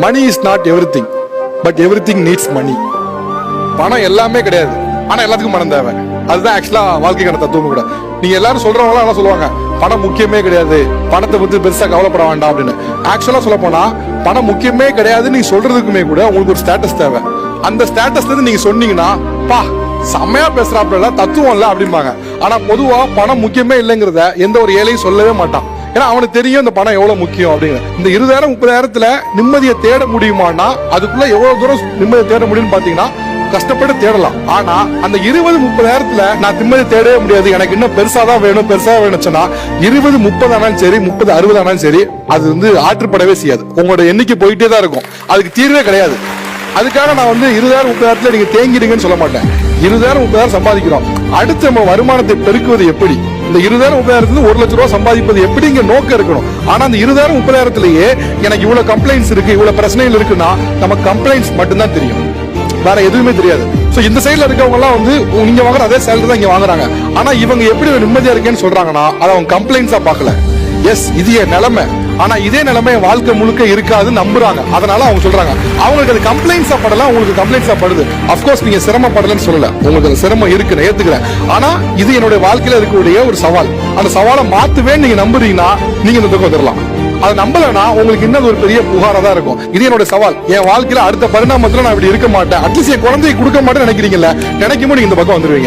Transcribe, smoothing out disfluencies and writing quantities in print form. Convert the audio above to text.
Money is not everything, but everything needs money. பணம் எல்லாமே கிடையாது, ஆனா எல்லாத்துக்கும் பணம் தேவை. அதுதான் ஆக்சுவலா வாழ்க்கைக்கான தத்துவம் கூட. நீங்க எல்லாரும் சொல்றவங்க எல்லாம் சொல்லுவாங்க பணம் முக்கியமே கிடையாது, பணத்தை பத்தி பெருசா கவலைப்பட வேண்டாம் அப்படின்னு. ஆக்சுவலா சொல்ல போனா பணம் முக்கியமே கிடையாது நீங்க சொல்றதுக்குமே கூட உங்களுக்கு ஒரு ஸ்டேட்டஸ் தேவை. அந்த ஸ்டேட்டஸ்ல இருந்து நீங்க சொன்னீங்கன்னா பா செம்மையா பேசுறாப்ல தத்துவம் இல்ல அப்படிம்பாங்க. ஆனா பொதுவா பணம் முக்கியமே இல்லைங்கிறத எந்த ஒரு ஏழையும் சொல்லவே மாட்டான். ஏன்னா அவனுக்கு தெரியும் இந்த பணம் எவ்வளவு முக்கியம் அப்படின்னு. இந்த 20,000-30,000 நிம்மதியை தேட முடியுமானா அதுக்குள்ள எவ்வளவு தூரம் நிம்மதியை தேட முடியும்னு பாத்தீங்கன்னா கஷ்டப்பட்டு தேடலாம். ஆனா அந்த 20,000-30,000 நான் நிம்மதி தேடவே முடியாது, எனக்கு இன்னும் பெருசாதான் வேணும் பெருசா வேணும் சொன்னா 20-30 ஆனாலும் சரி 30-60 ஆனாலும் சரி அது ஆற்றுப்படவே செய்யாது. உங்களோட எண்ணிக்கை போயிட்டே தான் இருக்கும், அதுக்கு தீர்வே கிடையாது. அதுக்காக நான் 20,000-30,000 நீங்க தேங்கிடுங்கன்னு சொல்ல மாட்டேன். 20,000-30,000 சம்பாதிக்கிறோம், அடுத்து நம்ம வருமானத்தை பெருக்குவது எப்படி, இந்த 20,000-30,000 1 லட்சம் ரூபாய் சம்பாதிப்பது எப்படிங்க நோக்கம் இருக்கணும். ஆனா அந்த 20,000-30,000 எனக்கு இவ்வளவு கம்ப்ளைண்ட்ஸ் இருக்கு, இவ்வளவு பிரச்சனைகள் இருக்குன்னா நம்ம கம்ப்ளைண்ட்ஸ் மட்டும்தான் தெரியும், வேற எதுவுமே தெரியாது. சோ இந்த சைடுல இருக்கவங்க எல்லாம் நீங்க வாங்குற அதே சேலரி தான் இங்க வாங்குறாங்க. ஆனா இவங்க எப்படி நிம்மதியா இருக்கேன்னு சொல்றாங்கன்னா அதை அவங்க கம்ப்ளைண்ட்ஸா பாக்கல. எஸ் இது என் நிலைமை, ஆனா இதே நிலைமை வாழ்க்கை முழுக்க இருக்காதுன்னு நம்புறாங்க. அதனால அவங்க சொல்றாங்க அவங்களுக்கு அது கம்ப்ளைண்ட்ஸா படலாம், உங்களுக்கு கம்ப்ளைண்ட்ஸா படுது. அப்கோர்ஸ் நீங்க சிரமப்படலன்னு சொல்லல, உங்களுக்கு அது சிரமம் இருக்குன்னு ஏத்துக்கிறேன். ஆனா இது என்னுடைய வாழ்க்கையில இருக்கக்கூடிய ஒரு சவால். அந்த சவாலை மாத்துவேன்னு நீங்க நம்புறீங்கன்னா நீங்க இந்த பக்கம் வந்துடலாம். அது நம்பலன்னா உங்களுக்கு இன்னும் ஒரு பெரிய புகாரா தான் இருக்கும். இது என்னோட சவால். என் வாழ்க்கையில அடுத்த பரிணாமத்துல நான் இப்படி இருக்க மாட்டேன், அட்லீஸ்ட் என் குழந்தையை கொடுக்க மாட்டேன்னு நினைக்கிறீங்கல்ல, நினைக்கும் போது நீங்க இந்த பக்கம் வந்துருவீங்க.